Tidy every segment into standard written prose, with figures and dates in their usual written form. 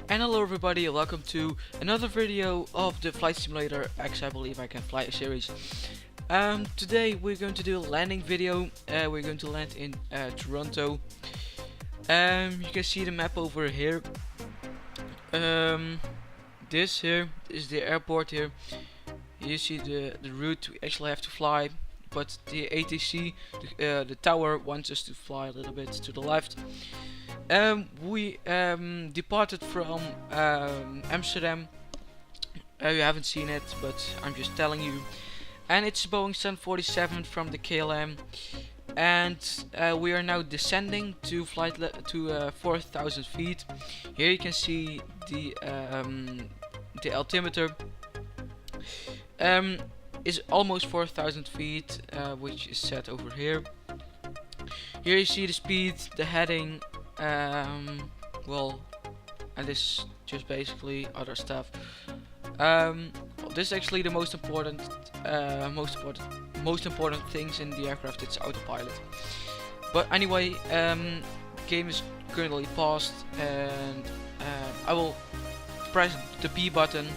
And hello everybody, welcome to another video of the Flight Simulator X I Believe I Can Fly series. Today we're going to do a landing video. We're going to land in Toronto. You can see the map over here. This here is the airport here. You see the route we actually have to fly, but the ATC, the tower, wants us to fly a little bit to the left. We departed from Amsterdam. You haven't seen it, but I'm just telling you. And it's a Boeing 747 from the KLM, and we are now descending to 4,000 feet. Here you can see the altimeter is almost 4,000 feet, which is set over here. Here you see the speed, the heading. Well, and this is just basically other stuff. This is actually the most important things in the aircraft. It's autopilot. But anyway, game is currently paused, and I will press the B button,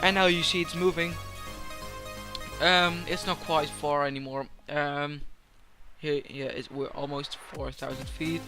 and now you see it's moving. It's not quite far anymore. Here, yeah, we're almost 4,000 feet.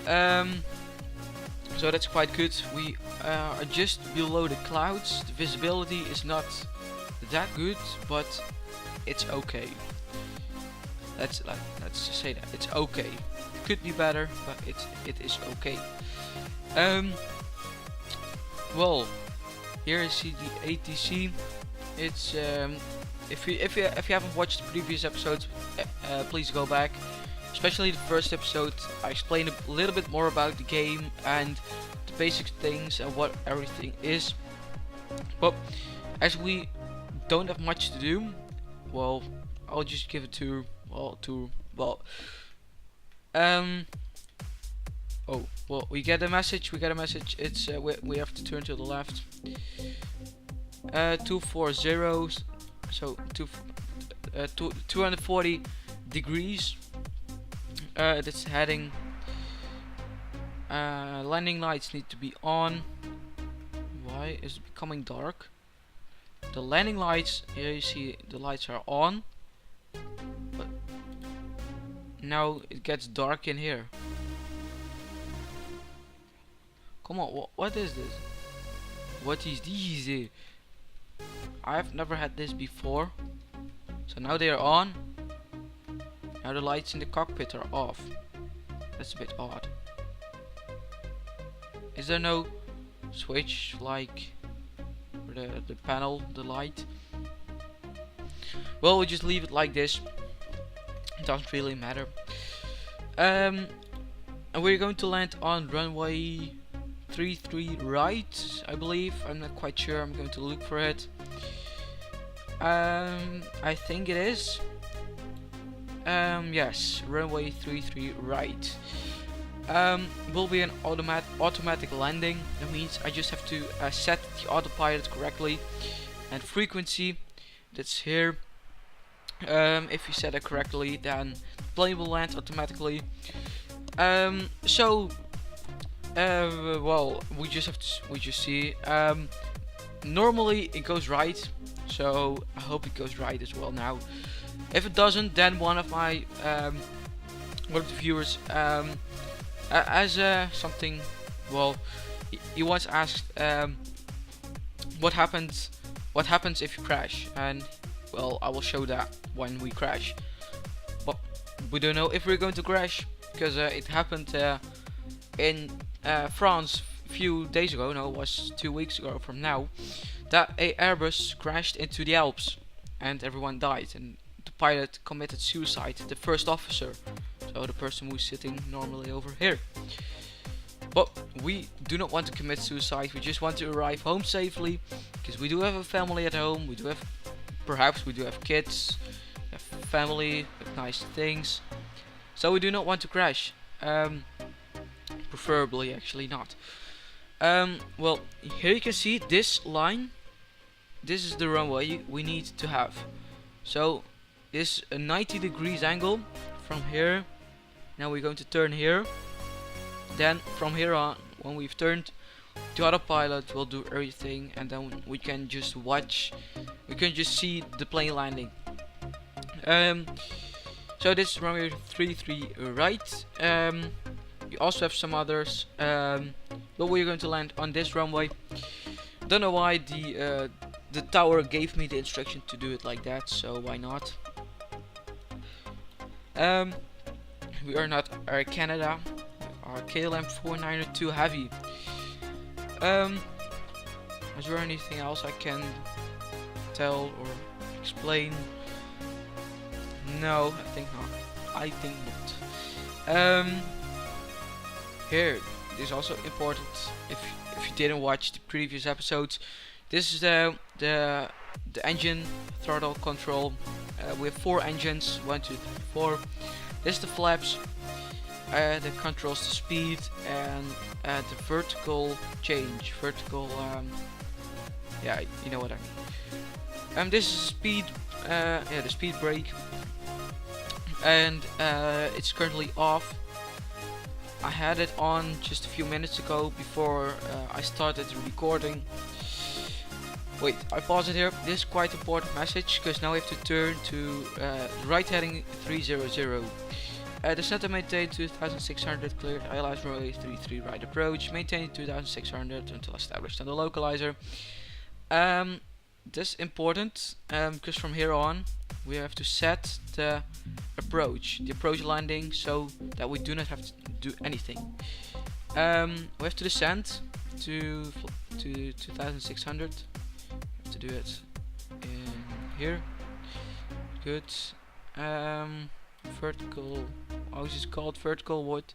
So that's quite good. We are just below the clouds. The visibility is not that good, but it's okay. Let's just say that it's okay. It could be better, but it is okay. Well, here you see the ATC. It's if you haven't watched the previous episodes, please go back. Especially the first episode, I explained a little bit more about the game and the basic things and what everything is. But as we don't have much to do, well, I'll just give it to we get a message. It's we have to turn to the left. 240, so 240 degrees. That's heading. Landing lights need to be on. Why is it becoming dark? The landing lights, here you see the lights are on, but now it gets dark in here. Come on, what is this? What is this? I've never had this before. So now they are on. Now the lights in the cockpit are off. That's a bit odd. Is there no switch like for the panel, the light? Well, we'll just leave it like this. It doesn't really matter. And we're going to land on runway 33 right, I believe. I'm not quite sure. I'm going to look for it. I think it is. Yes, runway 33 right. Will be an automatic landing. That means I just have to set the autopilot correctly, and frequency, that's here. If you set it correctly, then the plane will land automatically. Well, we just see. Normally it goes right, so I hope it goes right as well now. If it doesn't, then one of the viewers something. Well, he once asked what happens if you crash, and well, I will show that when we crash. But we don't know if we're going to crash, because it happened in France a few days ago. No, it was 2 weeks ago from now, that a Airbus crashed into the Alps and everyone died, and the pilot committed suicide, the first officer, so the person who's sitting normally over here. But we do not want to commit suicide. We just want to arrive home safely, because we do have a family at home. We do have kids, we have family with nice things, so we do not want to crash. Preferably actually not. Well, here you can see this line. This is the runway we need to have. So this is a 90 degrees angle from here. Now we're going to turn here. Then from here on, when we've turned, The autopilot will do everything, and then we can just watch. We can just see the plane landing. So this is runway 33 right. You also have some others, but we're going to land on this runway. Don't know why the tower gave me the instruction to do it like that, so why not? We are not Air Canada. We are KLM 492 Heavy. Is there anything else I can tell or explain? No, I think not. I think not. Here, this is also important. If you didn't watch the previous episodes, this is the engine throttle control. We have 4 engines, 1, 2, 3, 4. This is the flaps. That controls the speed and the vertical change. Vertical, yeah, you know what I mean. This is speed, yeah, the speed brake, and it's currently off. I had it on just a few minutes ago before I started recording. Wait, I pause it here. This is quite important message, because now we have to turn to right heading 300. The center maintain 2600 cleared. ILS runway 33 right approach. Maintain 2600 until established on the localizer. This is important because from here on we have to set the approach landing, so that we do not have to do anything. We have to descend to 2600. We have to do it in here. Good. Vertical. How is it called? Vertical what?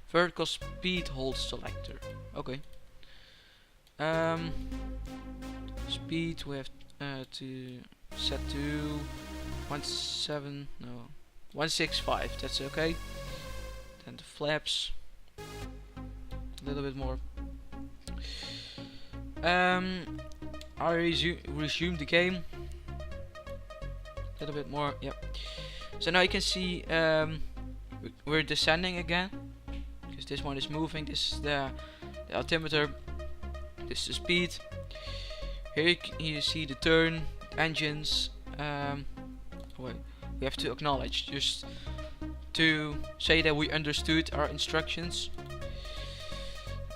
Vertical speed hold selector. Okay. Speed we have to set to 165. That's okay. Then the flaps. A little bit more. I resume the game. A little bit more. Yep. So now you can see we're descending again, because this one is moving. This is the altimeter. This is the speed. Here you see the turn, engines. Wait, we have to acknowledge, just to say that we understood our instructions.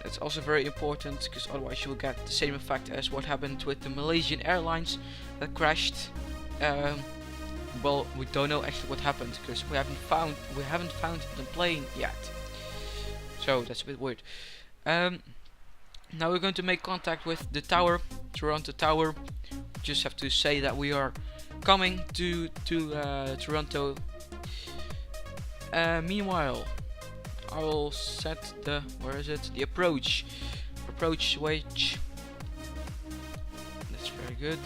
That's also very important, because otherwise you will get the same effect as what happened with the Malaysian Airlines that crashed. Well, we don't know actually what happened, because we haven't found the plane yet. So that's a bit weird. Now we're going to make contact with the tower, Toronto Tower. Just have to say that we are coming to Toronto. Meanwhile, I will set the the approach switch. That's very good.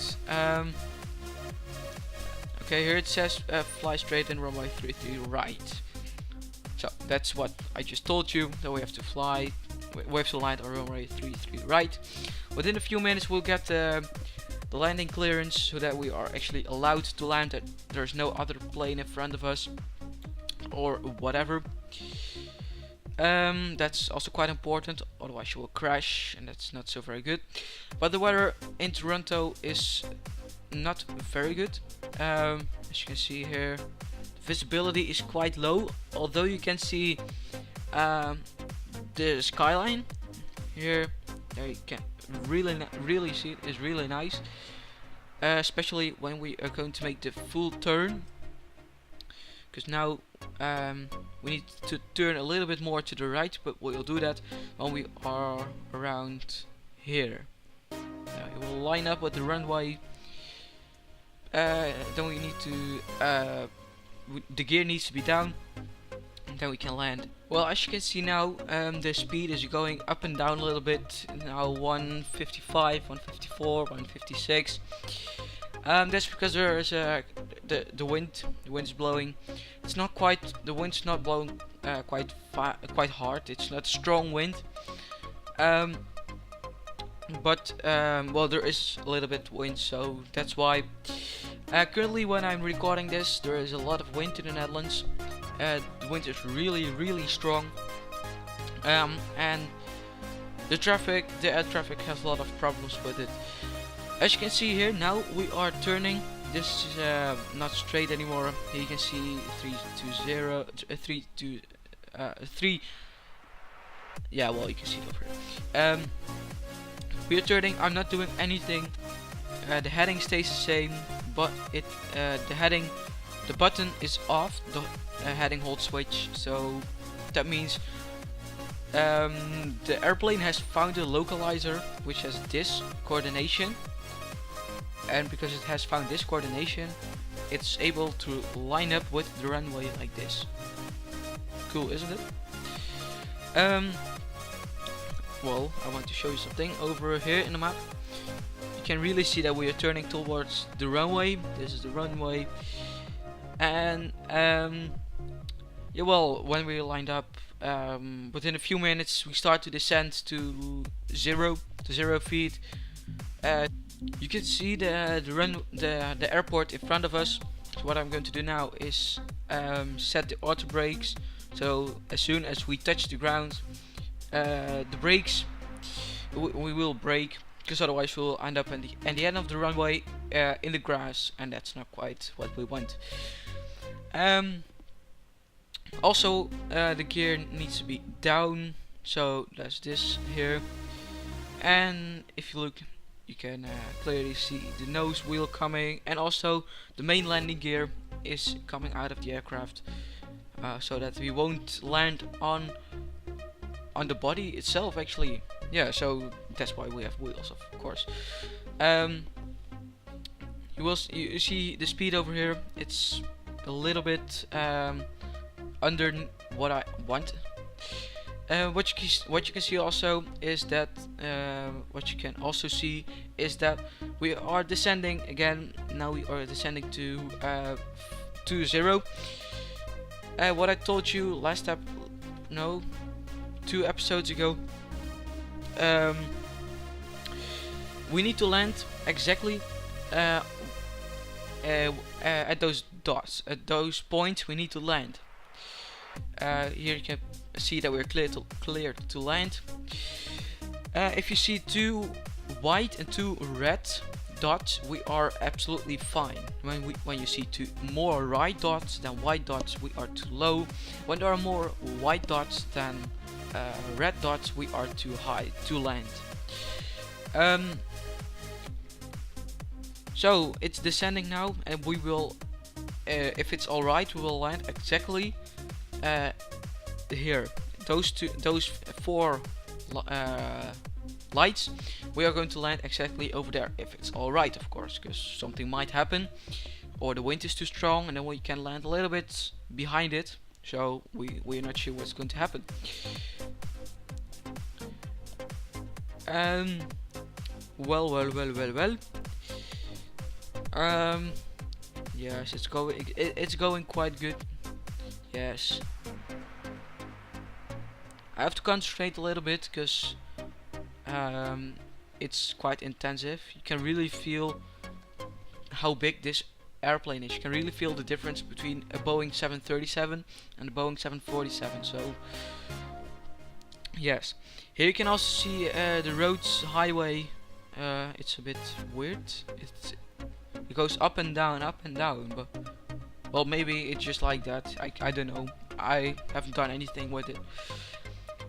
Okay, here it says fly straight in runway 33 right. So that's what I just told you, that we have to fly. We have to land on runway 33 right. Within a few minutes we'll get the landing clearance, so that we are actually allowed to land, that there's no other plane in front of us or whatever. That's also quite important, otherwise you will crash, and that's not so very good. But the weather in Toronto is not very good. As you can see here, visibility is quite low, although you can see the skyline here. There you can really see it. Is really nice, especially when we are going to make the full turn, because now we need to turn a little bit more to the right, but we'll do that when we are around here. Now you will line up with the runway. Then we need to the gear needs to be down, and then we can land. Well, as you can see now, the speed is going up and down a little bit. Now 155, 154, 156. That's because there is the wind. The wind is blowing. It's not quite. The wind's not blowing quite hard. It's not strong wind. But well, there is a little bit wind, so that's why. Currently, when I'm recording this, there is a lot of wind in the Netherlands. The wind is really strong, and The air traffic has a lot of problems with it. As you can see here, now we are turning. This is not straight anymore. Here you can see 3. Yeah, well, you can see it over here. We are turning. I'm not doing anything. The heading stays the same, but the button is off. The heading hold switch. So that means the airplane has found a localizer which has this coordination, and because it has found this coordination, it's able to line up with the runway like this. Cool, isn't it? Well, I want to show you something over here in the map. You can really see that we are turning towards the runway. This is the runway, and yeah, well, when we lined up, within a few minutes we start to descend to 0 feet. You can see the airport in front of us. So what I'm going to do now is set the auto brakes. So as soon as we touch the ground, the brakes we will brake, because otherwise we'll end up at the end of the runway in the grass, and that's not quite what we want. Also, the gear needs to be down, so that's this here. And if you look, you can clearly see the nose wheel coming, and also the main landing gear is coming out of the aircraft, so that we won't land on the body itself, actually. Yeah, so that's why we have wheels, of course. You see the speed over here. It's a little bit under what I want. What you can see also is that we are descending again. Now we are descending to 0. What I told you last 2 episodes ago. We need to land exactly at those dots, at those points. We need to land. Here you can see that we're clear to land. If you see 2 white and 2 red dots, we are absolutely fine. When you see 2 more red dots than white dots, we are too low. When there are more white dots than red dots, we are too high to land. So it's descending now, and we will, if it's alright, we will land exactly here. Those 4 lights, we are going to land exactly over there, if it's alright, of course, because something might happen, or the wind is too strong, and then we can land a little bit behind it. So we're not sure what's going to happen. Well. Yes, it's going quite good. Yes. I have to concentrate a little bit because it's quite intensive. You can really feel how big this airplane is. You can really feel the difference between a Boeing 737 and a Boeing 747. So yes, here you can also see the roads, highway. It's a bit weird. It goes up and down, but well, maybe it's just like that. I don't know. I haven't done anything with it.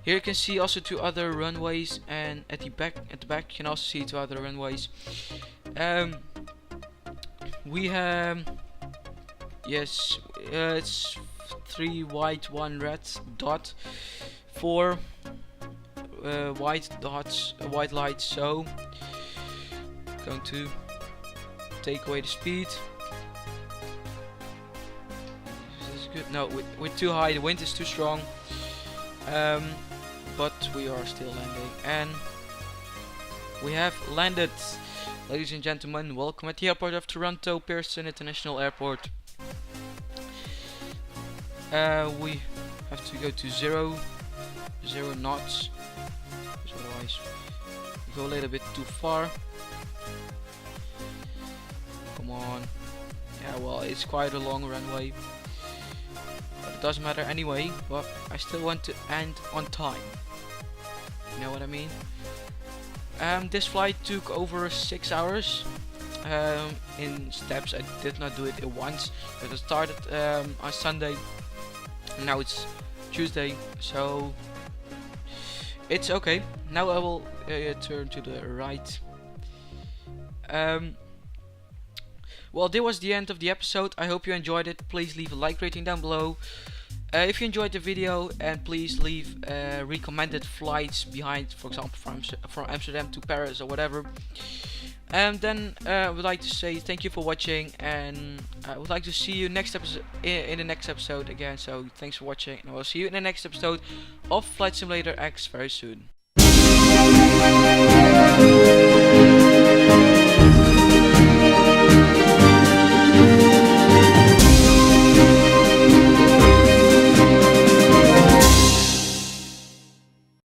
Here you can see also 2 other runways, and at the back you can also see 2 other runways. We have, yes, it's 3 white, 1 red dot, 4 white dots, white lights. So going to take away the speed. This is good. No, we're too high. The wind is too strong. But we are still landing, and we have landed. Ladies and gentlemen, welcome at the airport of Toronto Pearson International Airport. We have to go to 0 knots, because otherwise we go a little bit too far. Come on. Yeah, well, it's quite a long runway, but it doesn't matter anyway. But I still want to end on time. You know what I mean? This flight took over 6 hours in steps. I did not do it at once. But it started on Sunday. And now it's Tuesday, so it's okay. Now I will turn to the right. Well, this was the end of the episode. I hope you enjoyed it. Please leave a like rating down below. If you enjoyed the video, and please leave recommended flights behind, for example, from Amsterdam to Paris or whatever. And then I would like to say thank you for watching, and I would like to see you next episode in the next episode again. So thanks for watching, and I will see you in the next episode of Flight Simulator X very soon.